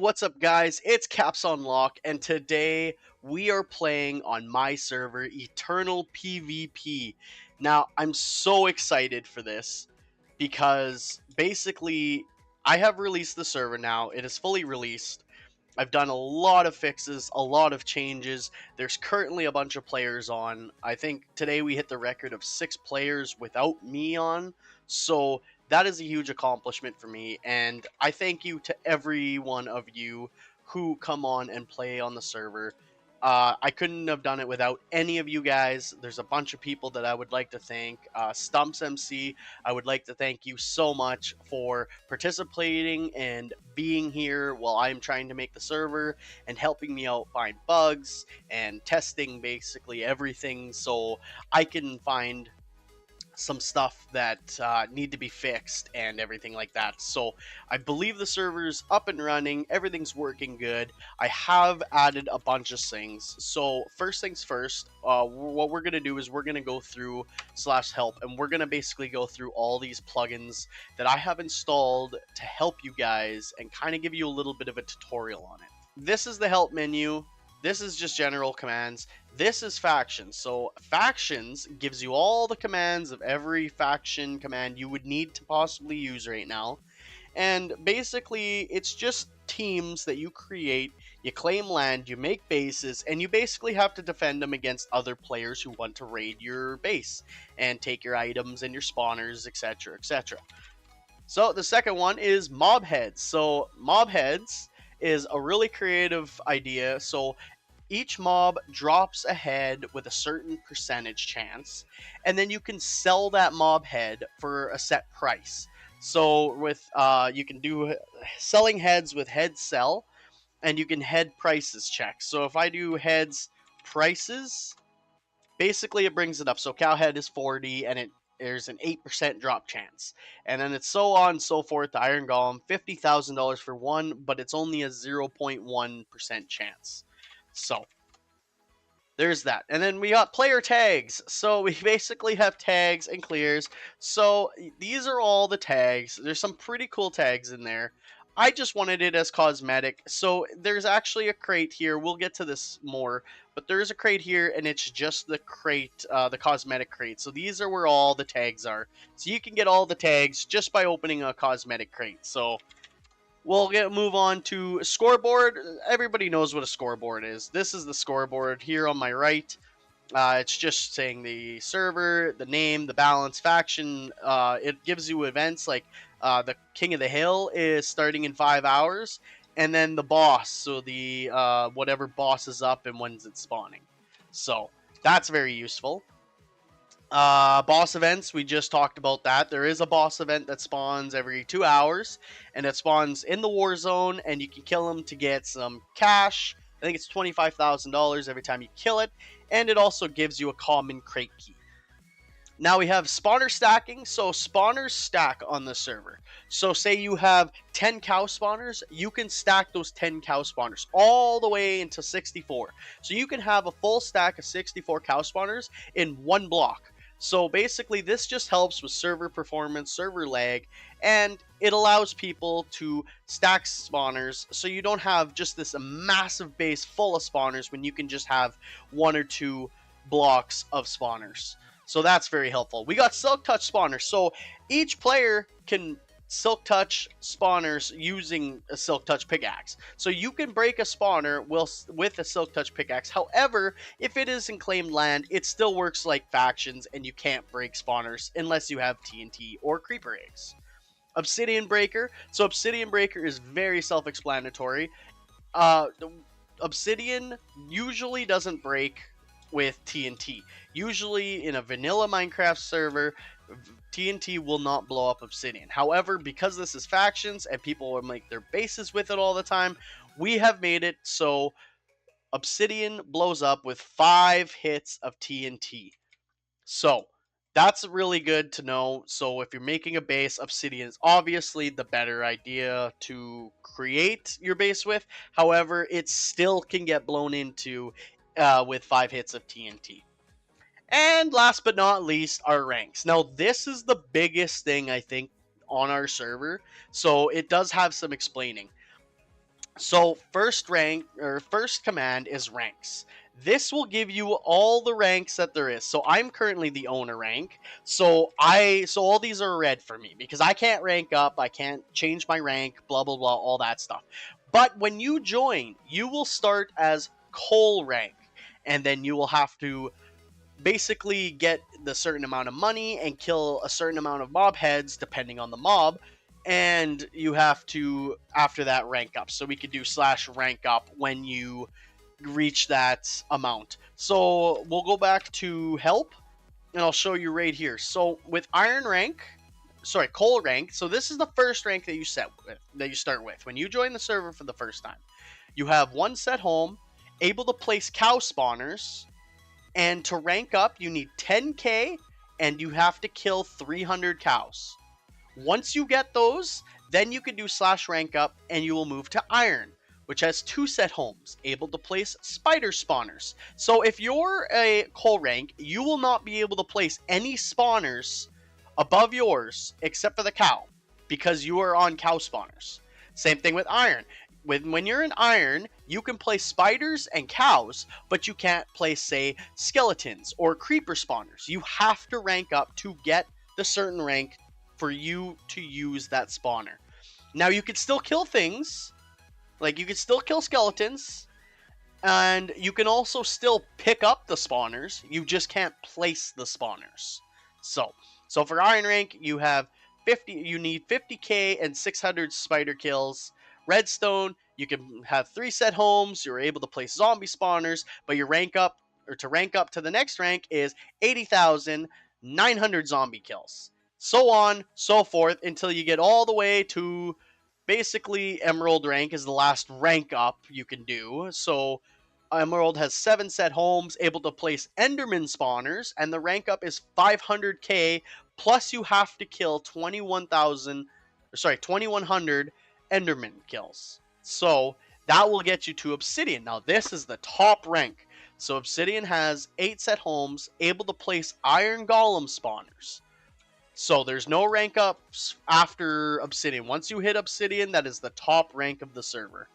What's up, guys? It's CapsOnLock, and today we are playing on my server, Eternal PvP. Now, I'm so excited for this because basically I have released the server now. It is fully released. I've done a lot of fixes, a lot of changes. There's currently a bunch of players on. I think today we hit the record of 6 players without me on. So that is a huge accomplishment for me. And I thank you to every one of you who come on and play on the server. I couldn't have done it without any of you guys. There's a bunch of people that I would like to thank. Stumps MC, I would like to thank you so much for participating and being here while I'm trying to make the server and helping me out find bugs and testing basically everything so I can find some stuff that need to be fixed and everything like that. So I believe the server's up and running, everything's working good. I have added a bunch of things. So first things first, what we're gonna do is we're gonna go through /help, and we're gonna basically go through all these plugins that I have installed to help you guys and kind of give you a little bit of a tutorial on it. This is the help menu. This is just general commands. This is factions. So factions gives you all the commands of every faction command you would need to possibly use right now. And basically, it's just teams that you create, you claim land, you make bases, and you basically have to defend them against other players who want to raid your base and take your items and your spawners, etc., etc. So the second one is mob heads. So mob heads is a really creative idea. So each mob drops a head with a certain percentage chance, and then you can sell that mob head for a set price. So with you can do selling heads with head sell, and you can head prices check. So if I do heads prices, basically it brings it up. So cow head is 40, and there's an 8% drop chance. And then it's so on and so forth. The Iron Golem, $50,000 for one, but it's only a 0.1% chance. So there's that. And then we got player tags. So we basically have tags and clears. So these are all the tags. There's some pretty cool tags in there. I just wanted it as cosmetic. So there's actually a crate here. We'll get to this more. But there's a crate here, and it's just the crate, the cosmetic crate. So these are where all the tags are. So you can get all the tags just by opening a cosmetic crate. So we'll move on to scoreboard. Everybody knows what a scoreboard is. This is the scoreboard here on my right. It's just saying the server, the name, the balance, faction. It gives you events like the King of the Hill is starting in 5 hours, and then the boss. So the whatever boss is up and when's it spawning. So that's very useful. Boss events, we just talked about that. There is a boss event that spawns every 2 hours, and it spawns in the war zone, and you can kill them to get some cash. I think it's $25,000 every time you kill it, and it also gives you a common crate key. Now we have spawner stacking. So spawners stack on the server. So say you have 10 cow spawners, you can stack those 10 cow spawners all the way into 64. So you can have a full stack of 64 cow spawners in one block. So basically this just helps with server performance, server lag, and it allows people to stack spawners so you don't have just this massive base full of spawners when you can just have 1 or 2 blocks of spawners. So that's very helpful. We got Silk Touch spawners. So each player can Silk Touch spawners using a Silk Touch pickaxe. So you can break a spawner with a Silk Touch pickaxe. However, if it is in claimed land, it still works like factions, and you can't break spawners unless you have TNT or Creeper eggs. Obsidian Breaker. So Obsidian Breaker is very self-explanatory. Obsidian usually doesn't break with TNT. Usually in a vanilla Minecraft server, TNT will not blow up Obsidian. However, because this is factions and people will make their bases with it all the time, we have made it so Obsidian blows up with 5 hits of TNT. So that's really good to know. So if you're making a base, Obsidian is obviously the better idea to create your base with. However, it still can get blown into with 5 hits of TNT. And last but not least, our ranks. Now, this is the biggest thing, I think, on our server. So it does have some explaining. So first rank or first command is ranks. This will give you all the ranks that there is. So I'm currently the owner rank. So all these are red for me because I can't rank up, I can't change my rank, blah blah blah, all that stuff. But when you join, you will start as coal rank, and then you will have to basically get the certain amount of money and kill a certain amount of mob heads depending on the mob, and you have to after that rank up. So we could do slash rank up when you reach that amount. So we'll go back to help, and I'll show you right here. So with iron rank, sorry, coal rank, so this is the first rank that you start with when you join the server for the first time. You have one set home, able to place cow spawners, and to rank up, you need 10k and you have to kill 300 cows. Once you get those, then you can do slash rank up and you will move to iron, which has two set homes, able to place spider spawners. So if you're a coal rank, you will not be able to place any spawners above yours except for the cow because you are on cow spawners. Same thing with iron. When you're in iron, you can place spiders and cows, but you can't place, say, skeletons or creeper spawners. You have to rank up to get the certain rank for you to use that spawner. Now, you can still kill things, like you can still kill skeletons, and you can also still pick up the spawners. You just can't place the spawners. So for iron rank, you have 50. You need 50k and 600 spider kills. Redstone, you can have 3 set homes. You're able to place zombie spawners, but your rank up or to rank up to the next rank is 80,900 zombie kills. So on, so forth until you get all the way to basically Emerald rank is the last rank up you can do. So Emerald has 7 set homes, able to place Enderman spawners, and the rank up is 500k. Plus, you have to kill 2100 Enderman kills. So that will get you to Obsidian. Now, this is the top rank. So Obsidian has 8 set homes, able to place Iron Golem spawners. So there's no rank ups after Obsidian. Once you hit Obsidian, that is the top rank of the server.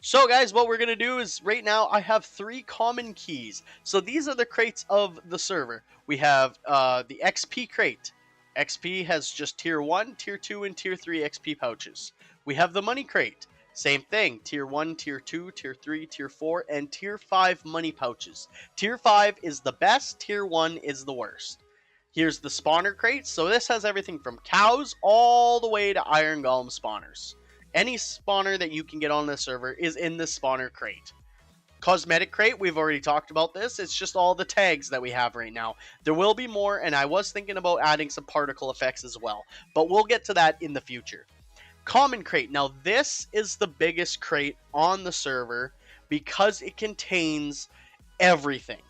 So guys, what we're going to do is right now I have 3 common keys. So these are the crates of the server. We have the XP crate. XP has just tier 1, tier 2, and tier 3 XP pouches. We have the money crate. Same thing, tier 1, tier 2, tier 3, tier 4, and tier 5 money pouches. Tier 5 is the best, tier 1 is the worst. Here's the spawner crate. So this has everything from cows all the way to iron golem spawners. Any spawner that you can get on the server is in the spawner crate. Cosmetic crate, we've already talked about this. It's just all the tags that we have right now. There will be more, and I was thinking about adding some particle effects as well, but we'll get to that in the future. Common crate. Now, this is the biggest crate on the server because it contains everything.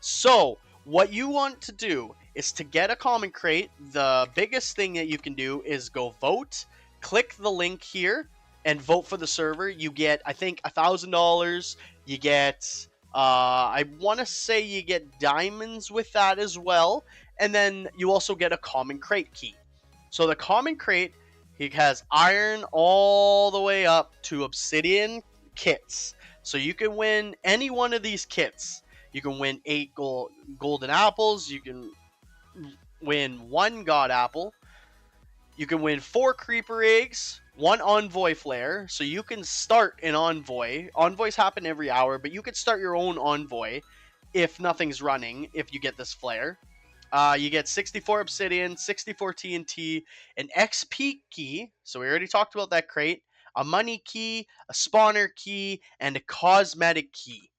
So, what you want to do is to get a common crate. The biggest thing that you can do is go vote. Click the link here and vote for the server. You get, I think, $1,000. You get, I want to say you get diamonds with that as well. And then you also get a common crate key. So the common crate, it has iron all the way up to obsidian kits. So you can win any one of these kits. You can win 8 golden apples. You can win 1 god apple. You can win 4 creeper eggs, 1 envoy flare. So you can start an envoy. Envoys happen every hour, but you can start your own envoy if nothing's running, if you get this flare. You get 64 obsidian, 64 TNT, an XP key. So we already talked about that crate. A money key, a spawner key, and a cosmetic key.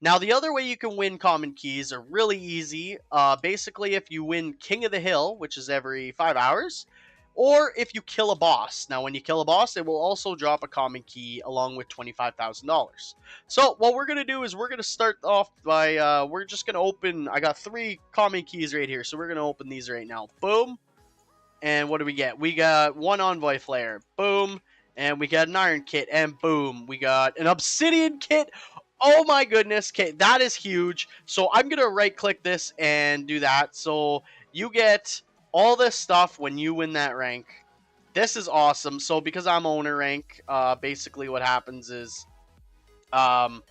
Now, the other way you can win common keys are really easy. Basically, if you win King of the Hill, which is every 5 hours, or if you kill a boss. Now, when you kill a boss, it will also drop a common key along with $25,000. So, what we're going to do is we're going to start off by, we're just going to open, I got 3 common keys right here, so we're going to open these right now. Boom. And what do we get? We got 1 envoy flare. Boom. And we got an iron kit. And boom. We got an obsidian kit. Oh my goodness. Okay, that is huge. So, I'm going to right-click this and do that. So, you get all this stuff when you win that rank. This is awesome. So because I'm owner rank, basically what happens is um,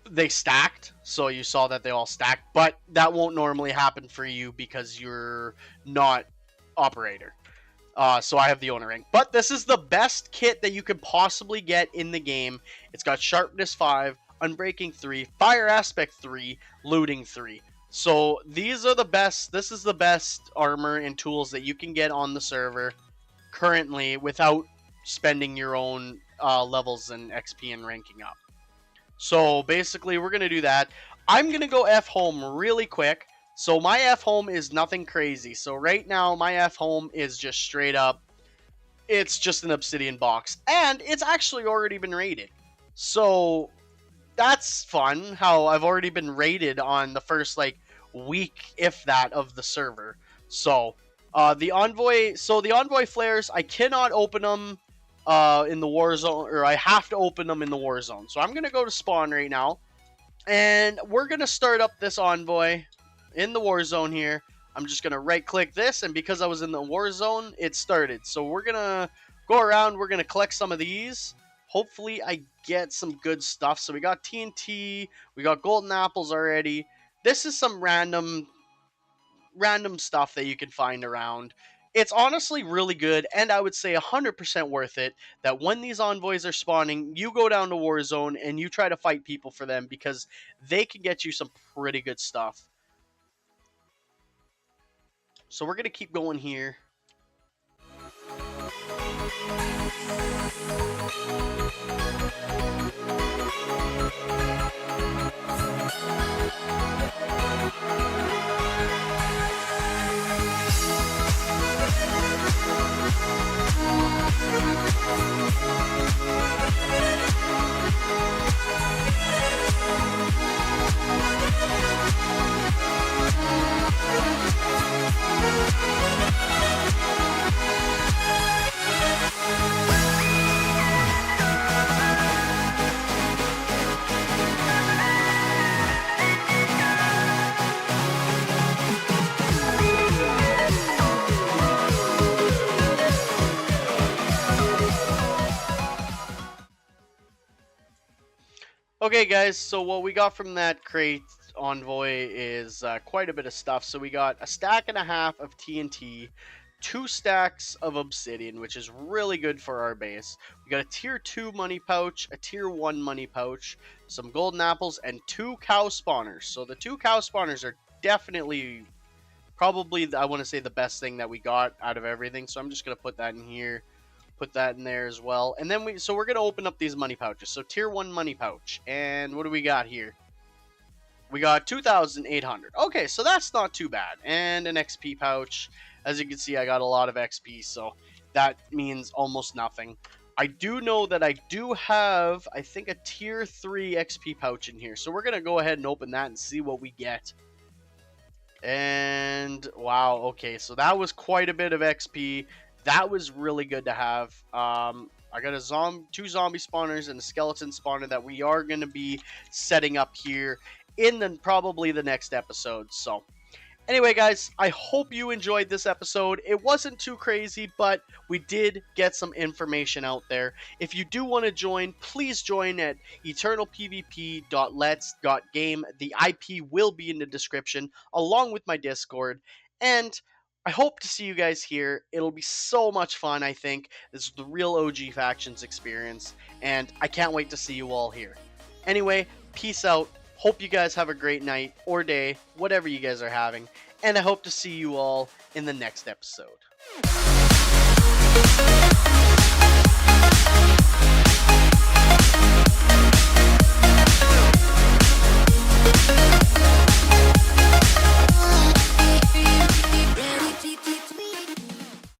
they stacked. So you saw that they all stacked, but that won't normally happen for you because you're not operator. So I have the owner rank. But this is the best kit that you could possibly get in the game. It's got sharpness 5, unbreaking 3, fire aspect 3, looting 3. So these are the best. This is the best armor and tools that you can get on the server currently without spending your own levels and XP and ranking up. So basically, we're going to do that. I'm going to go F home really quick. So my F home is nothing crazy. So right now, my F home is just straight up. It's just an obsidian box. And it's actually already been rated. So that's fun how I've already been rated on the first like week, if that, of the server. So the envoy flares, I cannot open them in the war zone, or I have to open them in the war zone. So I'm gonna go to spawn right now, and we're gonna start up this envoy in the war zone here. I'm just gonna right click this, and because I was in the war zone, it started. So we're gonna go around, we're gonna collect some of these. Hopefully I get some good stuff. So we got TNT, we got golden apples already. This is some random stuff that you can find around. It's honestly really good, and I would say 100% worth it that when these envoys are spawning, you go down to Warzone and you try to fight people for them because they can get you some pretty good stuff. So we're going to keep going here. Okay, guys, so what we got from that crate envoy is quite a bit of stuff. So we got a stack and a half of TNT, 2 stacks of obsidian, which is really good for our base. We got a tier 2 money pouch, a tier 1 money pouch, some golden apples, and 2 cow spawners. So the 2 cow spawners are definitely, probably, I want to say, the best thing that we got out of everything. So I'm just going to put that in here. Put that in there as well. And then we're going to open up these money pouches. So tier 1 money pouch. And what do we got here? We got 2,800. Okay, so that's not too bad. And an XP pouch. As you can see, I got a lot of XP, so that means almost nothing. I do know that I do have, I think, a tier 3 XP pouch in here. So we're going to go ahead and open that and see what we get. And wow, okay, so that was quite a bit of XP. That was really good to have. I got a 2 zombie spawners and a skeleton spawner that we are going to be setting up here in probably the next episode. So anyway, guys, I hope you enjoyed this episode. It wasn't too crazy, but we did get some information out there. If you do want to join, please join at EternalPvP.lets.game. The IP will be in the description, along with my Discord. And I hope to see you guys here. It'll be so much fun, I think. This is the real OG Factions experience, and I can't wait to see you all here. Anyway, peace out. Hope you guys have a great night or day, whatever you guys are having, and I hope to see you all in the next episode.